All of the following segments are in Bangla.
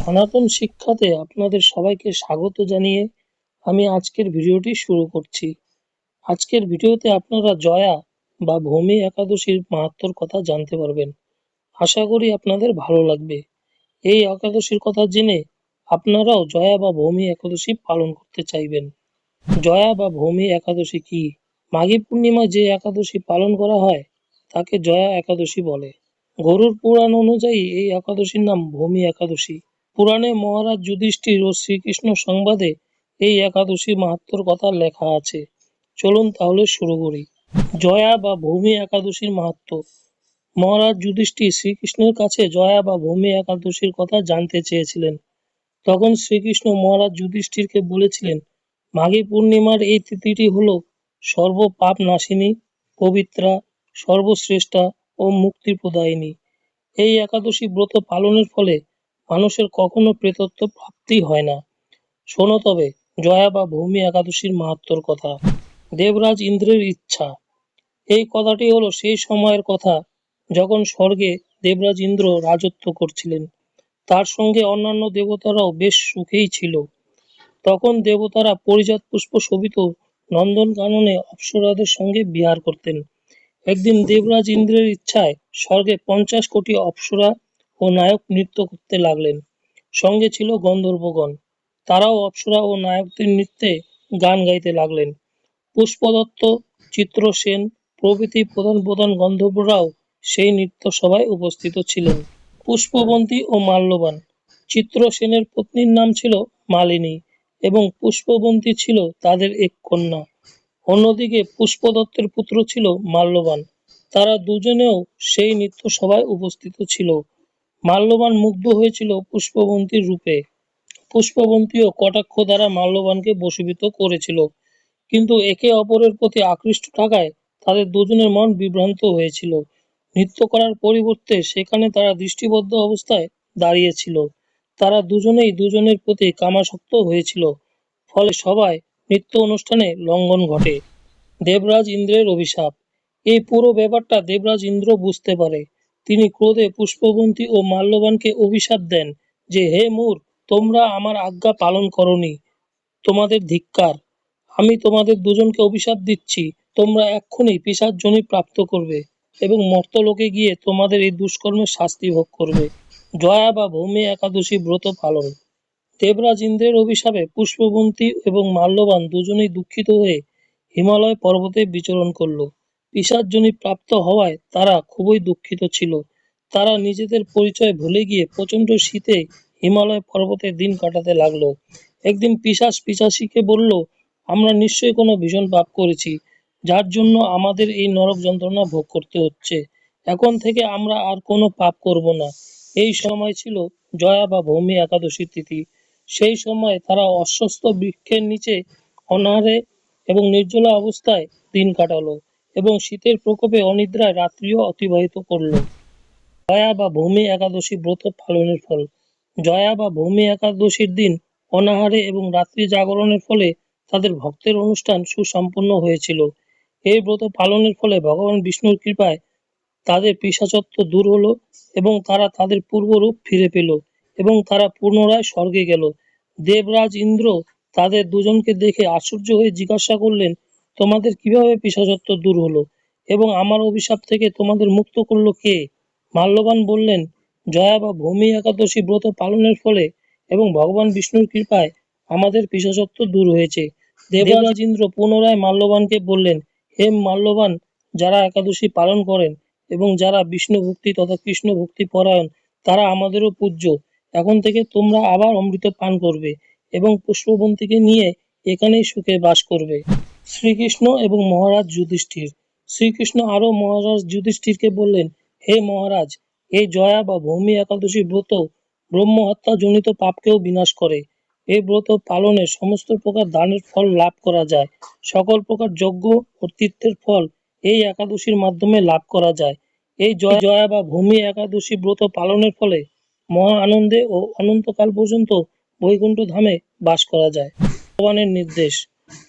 সনাতন শিক্ষাতে আপনাদের সবাইকে স্বাগত জানিয়ে আমি আজকের ভিডিওটি শুরু করছি। আজকের ভিডিওতে আপনারা জয়া বা ভৌমি একাদশীর মাহাত্ম্যর কথা জানতে পারবেন। আশা করি আপনাদের ভালো লাগবে। এই একাদশীর কথা জেনে আপনারাও জয়া বা ভৌমি একাদশী পালন করতে চাইবেন। জয়া বা ভৌমি একাদশী কি? মাঘী পূর্ণিমায় যে একাদশী পালন করা হয় তাকে জয়া একাদশী বলে। গরুড় পুরাণ অনুযায়ী এই একাদশীর নাম ভৌমি একাদশী। পুরাণে মহারাজ যুধিষ্ঠির ও শ্রীকৃষ্ণ সংবাদে এই একাদশীর মাহাত্ম্যর কথা লেখা আছে। চলুন তাহলে শুরু করি। জয়া বা ভৌমি একাদশীর মাহাত্ম্য। মহারাজ যুধিষ্ঠির শ্রীকৃষ্ণের কাছে জয়া বা ভৌমি একাদশীর কথা জানতে চেয়েছিলেন। তখন শ্রীকৃষ্ণ মহারাজ যুধিষ্ঠিরকে বলেছিলেন, মাঘী পূর্ণিমার এই তিথিটি হল সর্ব পাপ নাশিনী, পবিত্রা, সর্বশ্রেষ্ঠা ও মুক্তি প্রদায়িনী। এই একাদশী ব্রত পালনের ফলে মানুষের কখনো প্রেতত্ব প্রাপ্তি হয় না। শোনো তবে জয়া বা ভৌমি একাদশীর মাহাত্ম্যর কথা। দেবরাজ ইন্দ্রের ইচ্ছা। এই কথাটি হলো সেই সময়ের কথা যখন স্বর্গে দেবরাজ ইন্দ্র রাজত্ব করছিলেন। তার সঙ্গে অন্যান্য দেবতারাও বেশ সুখেই ছিল। তখন দেবতারা পরিজাত পুষ্প শোভিত নন্দনকাননে অপ্সরাদের সঙ্গে বিহার করতেন। একদিন দেবরাজ ইন্দ্রের ইচ্ছায় স্বর্গে 50 কোটি অপ্সরা ও নায়ক নৃত্য করতে লাগলেন। সঙ্গে ছিল গন্ধর্বগণ। তারাও অপ্সরা ও নায়কদের নৃত্যে গান গাইতে লাগলেন। পুষ্পদত্ত, চিত্রসেন প্রভৃতি প্রধান প্রধান গন্ধর্বরাও সেই নৃত্য সভায় উপস্থিত ছিলেন। পুষ্পবন্তী ও মাল্যবান। চিত্রসেনের পত্নীর নাম ছিল মালিনী এবং পুষ্পবন্তী ছিল তাদের এক কন্যা। অন্যদিকে পুষ্পদত্তের পুত্র ছিল মাল্যবান। তারা দুজনেও সেই নৃত্য সভায় উপস্থিত ছিল। মাল্যবান মুগ্ধ হয়েছিল পুষ্পবন্তীর রূপে। পুষ্পবন্তীও কটাক্ষ দ্বারা মাল্যবানকে বশীভূত করেছিল, কিন্তু একে অপরের প্রতি আকৃষ্ট থাকায় তাদের দুজনের মন বিভ্রান্ত হয়েছিল। নৃত্য করার পরিবর্তে সেখানে তারা দৃষ্টিবদ্ধ অবস্থায় দাঁড়িয়েছিল। তারা দুজনেই দুজনের প্রতি কামাসক্ত হয়েছিল। ফলে সবাই নৃত্য অনুষ্ঠানে লঙ্ঘন ঘটে। দেবরাজ ইন্দ্রের অভিশাপ। এই পুরো ব্যাপারটা দেবরাজ ইন্দ্র বুঝতে পারে। তিনি ক্রোধে পুষ্পবন্তী ও মাল্যবানকে অভিশাপ দেন যে, হে মূর, তোমরা আমার আজ্ঞা পালন করনি, তোমাদের ধিক্কার। আমি তোমাদের দুজনকে অভিশাপ দিচ্ছি, তোমরা এক্ষুনি পিশাচ যোনি প্রাপ্ত করবে এবং মর্ত্যলোকে গিয়ে তোমাদের এই দুষ্কর্মের শাস্তি ভোগ করবে। জয়া বা ভৌমি একাদশী ব্রত পালন। দেবরাজ ইন্দ্রের অভিশাপে পুষ্পবন্তী এবং মাল্যবান দুজনেই দুঃখিত হয়ে হিমালয় পর্বতে বিচরণ করল। পিশাচযোনি প্রাপ্ত হওয়ায় তারা খুবই দুঃখিত ছিল। তারা নিজেদের পরিচয় ভুলে গিয়ে প্রচণ্ড শীতে হিমালয় পর্বতে দিন কাটাতে লাগলো। একদিন পিশাচ পিশাচীকে বলল, আমরা নিশ্চয়ই কোনো ভীষণ পাপ করেছি, যার জন্য আমাদের এই নরক যন্ত্রণা ভোগ করতে হচ্ছে। এখন থেকে আমরা আর কোনো পাপ করব না। এই সময় ছিল জয়া বা ভৌমি একাদশী তিথি। সেই সময় তারা অশ্বত্থ বৃক্ষের নিচে অনাহারে এবং নির্জলা অবস্থায় দিন কাটালো এবং শীতের প্রকোপে অনিদ্রায় রাত্রিও অতিবাহিত করলো। জয়া বা ভৌমি একাদশী ব্রত পালনের ফল। জয়া বা ভৌমি একাদশীর দিন অনাহারে এবং রাত্রি জাগরণের ফলে তাদের ভক্তের অনুষ্ঠান সুসম্পন্ন হয়েছিল। এই ব্রত পালনের ফলে ভগবান বিষ্ণুর কৃপায় তাদের পিশাচত্ব দূর হলো এবং তারা তাদের পূর্বরূপ ফিরে পেল এবং তারা পুনরায় স্বর্গে গেল। দেবরাজ ইন্দ্র তাদের দুজনকে দেখে আশ্চর্য হয়ে জিজ্ঞাসা করলেন, তোমাদের কিভাবে পিশাচত্ব দূর হলো এবং আমার অভিশাপ থেকে তোমাদের মুক্ত করলো কে? মাল্যবান বললেন, জয়া বা ভৌমি একাদশী ব্রত পালনের ফলে এবং ভগবান বিষ্ণুর কৃপায় আমাদের পিশাচত্ব দূর হয়েছে। দেবরাজ ইন্দ্র পুনরায় মাল্যবানকে বললেন, হে মাল্যবান, যারা একাদশী পালন করেন এবং যারা বিষ্ণু ভক্তি তথা কৃষ্ণ ভক্তি পরায়ণ, তারা আমাদেরও পূজ্য। এখন থেকে তোমরা আবার অমৃত পান করবে এবং পুষ্পবন্তীকে নিয়ে এখানেই সুখে বাস করবে। শ্রীকৃষ্ণ এবং মহারাজ যুধিষ্ঠির। শ্রীকৃষ্ণ আরো মহারাজ যুধিষ্ঠিরকে বললেন, হে মহারাজ, এই জয়া বা ভৌমি একাদশী ব্রত ব্রহ্মহত্যা জনিত পাপকেও বিনাশ করে। এই ব্রত পালনে সমস্ত প্রকার দানের ফল লাভ করা যায়। সকল প্রকার যজ্ঞ ও তীর্থের ফল এই একাদশীর মাধ্যমে লাভ করা যায়। এই জয়া বা ভৌমি একাদশী ব্রত পালনের ফলে মহা আনন্দে ও অনন্তকাল পর্যন্ত বৈকুণ্ঠ ধামে বাস করা যায়। ভগবানের নির্দেশ।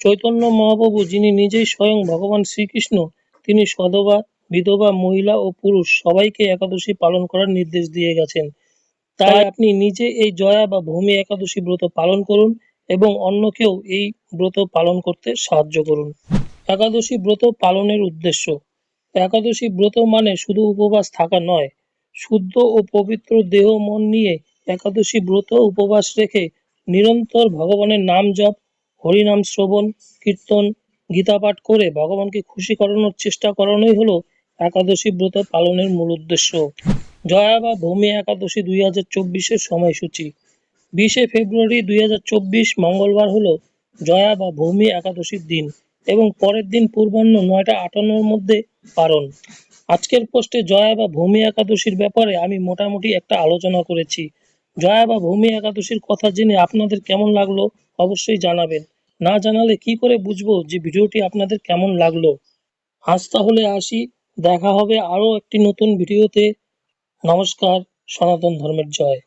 চৈতন্য মহাপ্রভু, যিনি নিজেই স্বয়ং ভগবান শ্রীকৃষ্ণ, তিনি সধবা, বিধবা, মহিলা ও পুরুষ সবাইকে একাদশী পালন করার নির্দেশ দিয়ে গেছেন। তাই আপনি নিজে এই জয়া বা ভূমি একাদশী ব্রত পালন করুন এবং অন্যকেও এই ব্রত পালন করতে সাহায্য করুন। একাদশী ব্রত পালনের উদ্দেশ্য। একাদশী ব্রত মানে শুধু উপবাস থাকা নয়, শুদ্ধ ও পবিত্র দেহ মন নিয়ে একাদশী ব্রত উপবাস রেখে নিরন্তর ভগবানের নাম জপ, হরিনাম শ্রবণ, কীর্তন, গীতা পাঠ করে ভগবানকে খুশি করানোর চেষ্টা করানোই হলো একাদশী ব্রত পালনের মূল উদ্দেশ্য। জয়া বা ভূমি একাদশী 2024-এর সময়সূচি। 20শে ফেব্রুয়ারি 2024 মঙ্গলবার হলো জয়া বা ভূমি একাদশীর দিন এবং পরের দিন পূর্বাহ্ন 9:58-র মধ্যে পালন। আজকের পোস্টে জয়া বা ভূমি একাদশীর ব্যাপারে আমি মোটামুটি একটা আলোচনা করেছি। জয়া বা ভূমি একাদশীর কথা জেনে আপনাদের কেমন লাগলো অবশ্যই জানাবেন। না জানালে কি করে বুঝবো যে ভিডিওটি আপনাদের কেমন লাগলো। আজ তাহলে আসি, দেখা হবে আরও একটি নতুন ভিডিওতে। নমস্কার, সনাতন ধর্মের জয়।